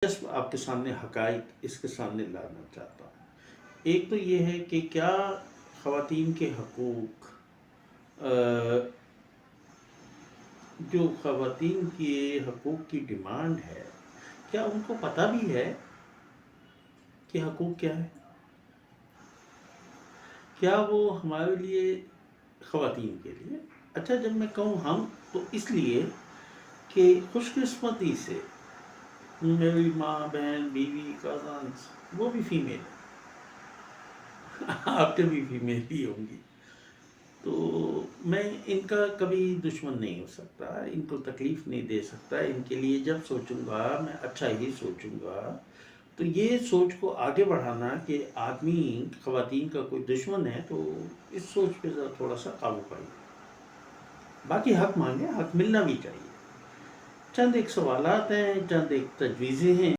دلچسپ آپ کے سامنے حقائق اس کے سامنے لانا چاہتا ہوں۔ ایک تو یہ ہے کہ کیا خواتین کے حقوق، جو خواتین کے حقوق کی ڈیمانڈ ہے، کیا ان کو پتہ بھی ہے کہ حقوق کیا ہے؟ کیا وہ ہمارے لیے، خواتین کے لیے، اچھا جب میں کہوں ہم تو اس لیے کہ خوش قسمتی سے میری ماں، بہن، بیوی، کزنس وہ بھی فیمیل ہیں، آپ کے بھی فیمیل ہی ہوں گی، تو میں ان کا کبھی دشمن نہیں ہو سکتا، ان کو تکلیف نہیں دے سکتا۔ ان کے لیے جب سوچوں گا میں اچھا ہی سوچوں گا۔ تو یہ سوچ کو آگے بڑھانا کہ آدمی خواتین کا کوئی دشمن ہے، تو اس سوچ پہ ذرا تھوڑا سا قابو پائیے۔ باقی حق مانگے، حق ملنا بھی چاہیے۔ چند ایک سوالات ہیں، چند ایک تجویزیں ہیں